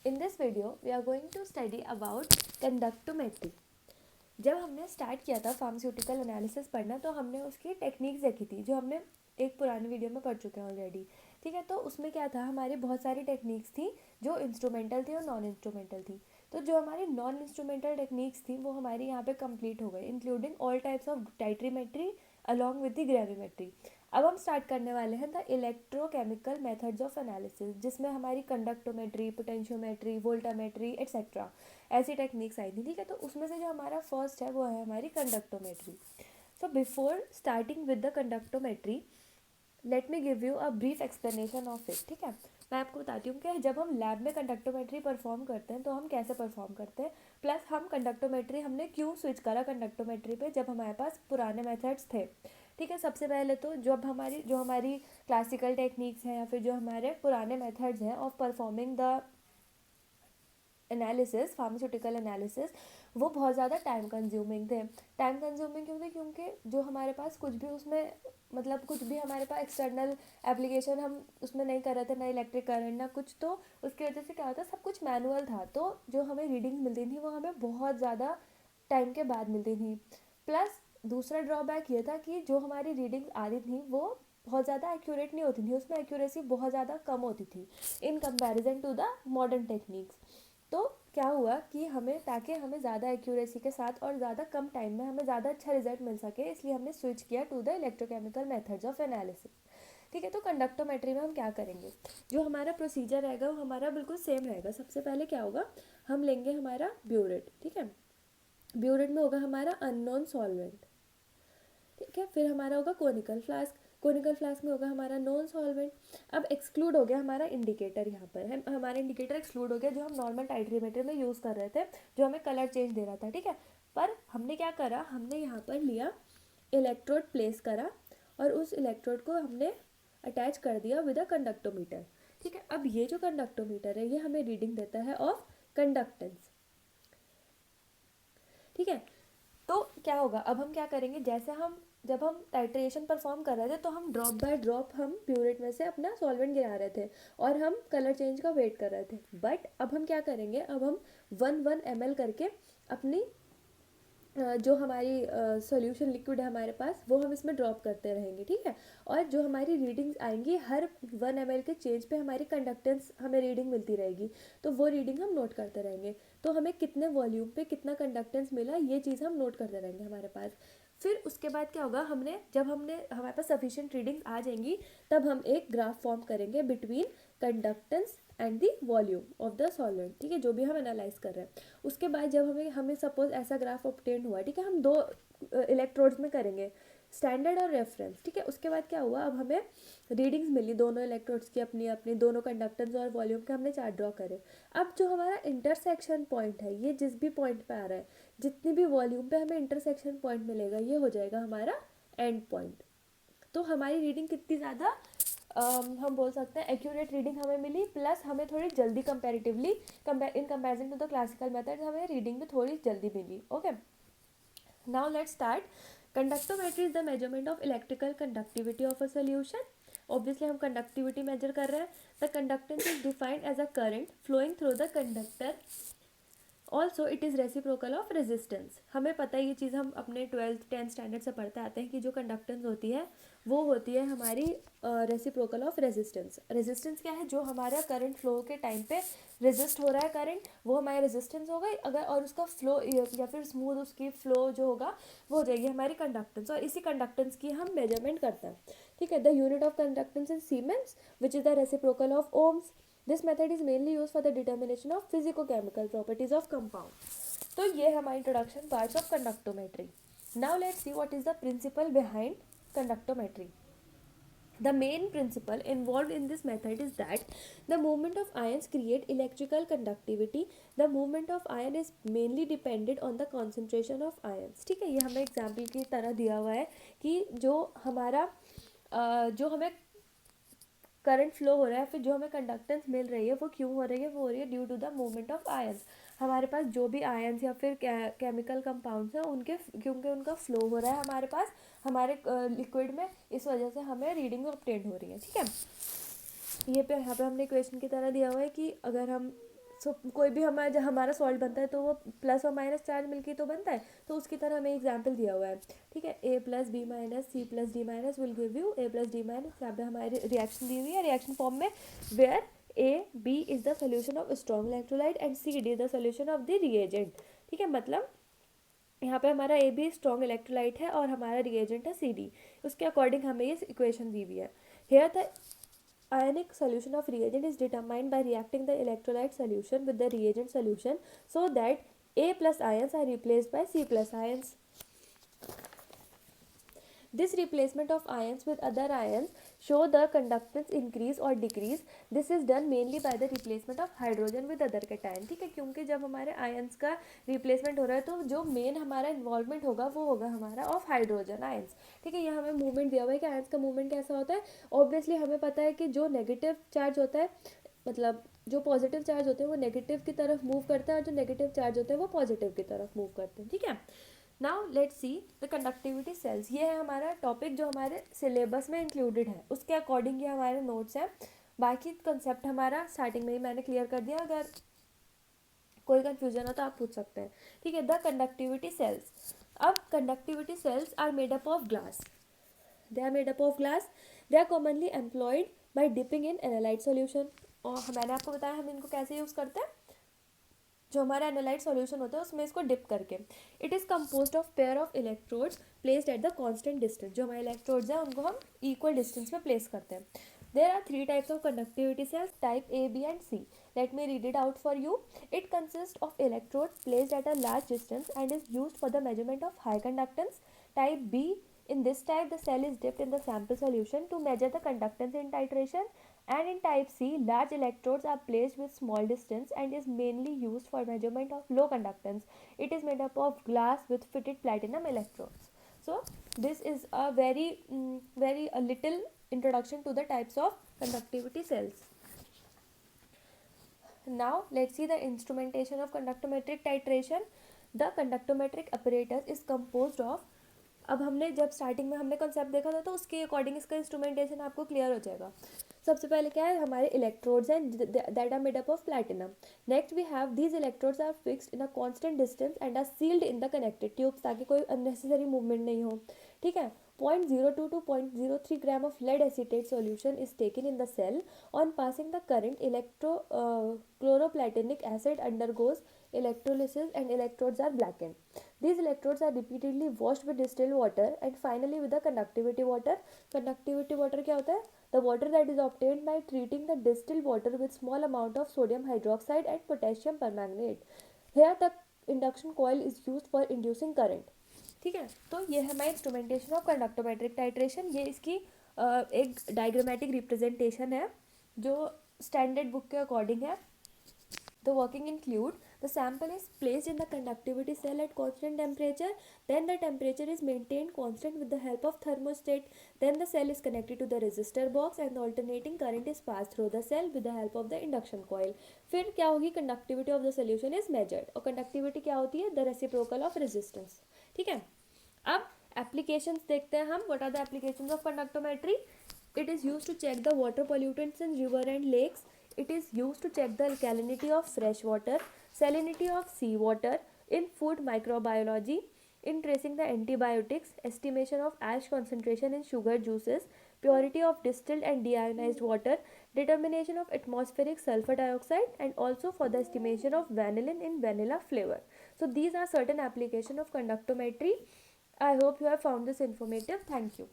In this video, we are going to study about conductometry. जब हमने start किया था फार्मास्यूटिकल एनालिसिस पढ़ना तो हमने उसकी टेक्निक्स देखी थी जो हमने एक पुरानी वीडियो में पढ़ चुके हैं ऑलरेडी. ठीक है, तो उसमें क्या था, हमारी बहुत सारी टेक्निक्स थी जो इंस्ट्रूमेंटल थी और नॉन इंस्ट्रूमेंटल थी. तो जो हमारी नॉन इंस्ट्रूमेंटल टेक्निक्स थी वो हमारी यहाँ पे कंप्लीट हो गई, including all types of titrimetry along with the gravimetry. अब हम स्टार्ट करने वाले हैं the electrochemical methods of analysis, जिसमें हमारी कंडक्टोमेट्री, पोटेंशियोमेट्री, वोल्टामेट्री एट्सेट्रा ऐसी टेक्निक्स आई थी. ठीक है, तो उसमें से जो हमारा फर्स्ट है वो है हमारी conductometry. So before starting with the conductometry, let me give you a brief explanation of it. ठीक है, मैं आपको बताती हूँ कि जब हम लैब में कंडक्टोमेट्री परफॉर्म करते हैं तो हम कैसे परफॉर्म करते हैं, प्लस हम कंडक्टोमेट्री हमने क्यों स्विच करा कंडक्टोमेट्री पे जब हमारे पास पुराने मेथड्स थे. ठीक है, सबसे पहले तो जब हमारी क्लासिकल टेक्निक्स हैं या फिर जो हमारे पुराने मेथड्स हैं of performing the analysis, pharmaceutical analysis, वो बहुत ज़्यादा टाइम कंज्यूमिंग थे. टाइम कंज्यूमिंग क्यों थे, क्योंकि जो हमारे पास कुछ भी उसमें कुछ भी हमारे पास एक्सटर्नल एप्लीकेशन हम उसमें नहीं कर रहे थे, ना इलेक्ट्रिक करंट ना कुछ, तो उसकी वजह से क्या होता सब कुछ मैनुअल था. तो जो हमें रीडिंग्स मिलती थी वो हमें बहुत ज़्यादा टाइम के बाद मिलती थी. प्लस दूसरा ड्रॉबैक ये था कि जो हमारी रीडिंग्स आ रही थी वो बहुत ज़्यादा एक्यूरेट नहीं होती थी, उसमें एक्यूरेसी बहुत ज़्यादा कम होती थी in comparison to the modern techniques. तो क्या हुआ कि ताकि हमें ज़्यादा एक्यूरेसी के साथ और ज़्यादा कम टाइम में हमें ज़्यादा अच्छा रिजल्ट मिल सके, इसलिए हमने स्विच किया to the electrochemical methods of analysis. ठीक है, तो कंडक्टोमेट्री में हम क्या करेंगे, जो हमारा प्रोसीजर रहेगा वो हमारा बिल्कुल सेम रहेगा. सबसे पहले क्या होगा, हम लेंगे हमारा ब्यूरेट. ठीक है, ब्यूरेट में होगा हमारा अननोन सॉल्वेंट. ठीक है, फिर हमारा होगा कोनिकल फ्लास्क. कोनिकल फ्लास्क में होगा हमारा नॉन सॉल्वेंट. अब एक्सक्लूड हो गया हमारा इंडिकेटर, यहाँ पर है हमारा इंडिकेटर एक्सक्लूड हो गया जो हम नॉर्मल टाइट्रीमीटर में यूज़ कर रहे थे, जो हमें कलर चेंज दे रहा था. ठीक है, पर हमने क्या करा, हमने यहाँ पर लिया इलेक्ट्रोड प्लेस करा और उस इलेक्ट्रोड को हमने अटैच कर दिया विद अ कंडक्टोमीटर. ठीक है, अब ये जो कंडक्टोमीटर है ये हमें रीडिंग देता है ऑफ कंडक्टेंस. ठीक है, तो क्या होगा, अब हम क्या करेंगे, जब हम टाइट्रेशन परफॉर्म कर रहे थे तो हम ड्रॉप बाय ड्रॉप हम प्यूरेट में से अपना सॉल्वेंट गिरा रहे थे और हम कलर चेंज का वेट कर रहे थे. बट अब हम क्या करेंगे, अब हम 1 ml करके अपनी जो हमारी सॉल्यूशन लिक्विड है हमारे पास वो हम इसमें ड्रॉप करते रहेंगे. ठीक है, और जो हमारी रीडिंग्स आएंगी हर 1 ml के चेंज पे हमारी कंडक्टेंस हमें रीडिंग मिलती रहेगी, तो वो रीडिंग हम नोट करते रहेंगे. तो हमें कितने वॉल्यूम पे कितना कंडक्टेंस मिला ये चीज़ हम नोट करते रहेंगे हमारे पास. फिर उसके बाद क्या होगा, जब हमारे पास सफिशिएंट रीडिंग्स आ जाएंगी तब हम एक ग्राफ फॉर्म करेंगे between conductance and the volume of the solvent. ठीक है, जो भी हम एनालाइज कर रहे हैं. उसके बाद जब हमें सपोज ऐसा ग्राफ ऑब्टेन हुआ, ठीक है, हम 2 इलेक्ट्रोड्स में करेंगे, स्टैंडर्ड और रेफरेंस. ठीक है, उसके बाद क्या हुआ, अब हमें रीडिंग्स मिली दोनों इलेक्ट्रोड्स की अपनी अपनी, दोनों कंडक्टेंस और वॉल्यूम के हमने चार्ट ड्रॉ करे. अब जो हमारा इंटरसेक्शन पॉइंट है, ये जिस भी पॉइंट पे आ रहा है, जितनी भी वॉल्यूम पे हमें इंटरसेक्शन पॉइंट मिलेगा ये हो जाएगा हमारा एंड पॉइंट. तो हमारी रीडिंग कितनी ज़्यादा हम बोल सकते हैं एक्यूरेट रीडिंग हमें मिली, प्लस हमें थोड़ी जल्दी comparatively in comparison to the classical method हमें रीडिंग भी थोड़ी जल्दी मिली. Okay, now let's start. Conductometry is the measurement of electrical conductivity of a solution. Obviously हम कंडक्टिविटी मेजर कर रहे हैं. The conductance is defined as a current flowing through the conductor. Also it is reciprocal of resistance. हमें पता है ये चीज़, हम अपने 12th 10th स्टैंडर्ड से पढ़ते आते हैं कि जो कंडक्टेंस होती है वो होती है हमारी रेसिप्रोकल ऑफ रेजिस्टेंस. रेजिस्टेंस क्या है, जो हमारा करंट फ्लो के टाइम पे रेजिस्ट हो रहा है करंट, वो हमारी रेजिस्टेंस हो गई अगर, और उसका फ्लो या फिर स्मूथ उसकी फ्लो जो होगा वो हो जाएगी हमारी कंडक्टेंस, और इसी कंडक्टेंस की हम मेजरमेंट करते हैं. ठीक है, the unit of conductance is siemens which is the reciprocal of ohms. This method is mainly used for the determination of physicochemical properties of compound. तो ये हमारी introduction parts of conductometry. Now let's see what is the principle behind conductometry. The main principle involved in this method is that the movement of ions create electrical conductivity. The movement of ion is mainly dependent on the concentration of ions. ठीक है, ये हमें example की तरह दिया हुआ है कि जो हमें करंट फ्लो हो रहा है, फिर जो हमें कंडक्टेंस मिल रही है वो क्यों हो रही है, वो हो रही है due to the movement of ions. हमारे पास जो भी आयंस या फिर केमिकल कंपाउंड्स हैं उनके क्योंकि उनका फ्लो हो रहा है हमारे पास हमारे लिक्विड में, इस वजह से हमें रीडिंग ऑब्टेन हो रही है. ठीक है, ये पे यहाँ पे हमने क्वेश्चन की तरह दिया हुआ है कि अगर हम सो कोई भी हमारा हमारा सॉल्ट बनता है तो वो प्लस और माइनस चार्ज मिलके तो बनता है, तो उसकी तरह हमें एग्जाम्पल दिया हुआ है, ठीक है। A plus B minus C plus D minus will give you A plus D minus. यहाँ पे हमारी रिएक्शन दी हुई है रिएक्शन फॉर्म में, where A B is the solution of strong electrolyte and C D is the solution of the reagent, ठीक है। मतलब यहाँ पे हमारा ए भी स्ट्रॉन्ग इलेक्ट्रोलाइट है और हमारा रिएजेंट है सी डी, उसके अकॉर्डिंग हमें ये इक्वेशन दी हुई है। Here the ionic solution of reagent is determined by reacting the electrolyte solution with the reagent solution so that A plus ions are replaced by C plus ions. This replacement of ions with other ions show the conductance increase or decrease. This is done mainly by the replacement of hydrogen with other cation, ठीक है। क्योंकि जब हमारे ions का replacement हो रहा है तो जो मेन हमारा इन्वॉल्वमेंट होगा वो होगा हमारा ऑफ हाइड्रोजन आयंस, ठीक है। यहाँ हमें मूवमेंट दिया हुआ है कि आयंस का मूवमेंट कैसा होता है। ऑब्वियसली हमें पता है कि जो नेगेटिव चार्ज होता है, मतलब जो पॉजिटिव चार्ज होते हैं वो नेगेटिव की तरफ मूव करता है और जो नेगेटिव चार्ज होते हैं वो पॉजिटिव की तरफ मूव करते हैं, ठीक है। Now let's see the conductivity cells. ये है हमारा टॉपिक जो हमारे सिलेबस में इंक्लूडेड है, उसके अकॉर्डिंग ये हमारे नोट्स हैं। बाकी कंसेप्ट हमारा स्टार्टिंग में ही मैंने क्लियर कर दिया, अगर कोई कंफ्यूजन हो तो आप पूछ सकते हैं, ठीक है। The conductivity cells. अब conductivity cells are made up of glass, they are made up of glass, they are commonly employed by dipping in analyte solution. और मैंने आपको बताया हम इनको कैसे यूज़ करते हैं, जो हमारा एनालाइट सॉल्यूशन होता है उसमें इसको डिप करके। It is composed of pair of electrodes placed at the constant distance. जो हमारे इलेक्ट्रोड्स हैं उनको हम इक्वल डिस्टेंस पे प्लेस करते हैं। There are 3 types of conductivity cells, type A B and C. Let me read it out for you. It consist of electrodes placed at a large distance and is used for the measurement of high conductance. Type B, in this type the cell is dipped in the sample solution to measure the conductance in titration. And in type C, large electrodes are placed with small distance and is mainly used for measurement of low conductance. It is made up of glass with fitted platinum electrodes. So this is a very a little introduction to the types of conductivity cells. Now let's see the instrumentation of conductometric titration. The conductometric apparatus is composed of, अब हमने जब starting में हमने concept देखा था तो उसके according इसका इंस्ट्रूमेंटेशन आपको क्लियर हो जाएगा। सबसे पहले क्या है, हमारे इलेक्ट्रोड्स हैं that are made up of platinum. Next we have these electrodes are fixed in a constant distance and are sealed in the connected tubes, ताकि कोई अननेसेसरी मूवमेंट नहीं हो, ठीक है। 0.02 to 0.03 gram of lead acetate solution is taken in the cell. On passing the current, chloroplatinic acid undergoes electrolysis and electrodes are blackened. These electrodes are repeatedly washed with distilled water and finally with the conductivity water. Conductivity water क्या होता है? The water that is obtained by treating the distilled water with small amount of sodium hydroxide and potassium permanganate. Here the induction coil is used for inducing current. ठीक है, तो ये है हमारी instrumentation of conductometric titration. ये इसकी एक diagrammatic representation है जो स्टैंडर्ड बुक के अकॉर्डिंग है। The working include the sample is placed in the conductivity cell at constant temperature, then the temperature is maintained constant with the help of thermostat, then the cell is connected to the resistor box and the alternating current is passed through the cell with the help of the induction coil. फिर क्या होगी, conductivity of the solution is measured, और conductivity क्या होती है, the reciprocal of resistance, ठीक है। अब applications देखते हैं हम, what are the applications of conductometry? It is used to check the water pollutants in river and lakes. It is used to check the alkalinity of fresh water, salinity of sea water, in food microbiology, in tracing the antibiotics, estimation of ash concentration in sugar juices, purity of distilled and deionized water, determination of atmospheric sulfur dioxide, and also for the estimation of vanillin in vanilla flavor. So these are certain applications of conductometry. I hope you have found this informative. Thank you.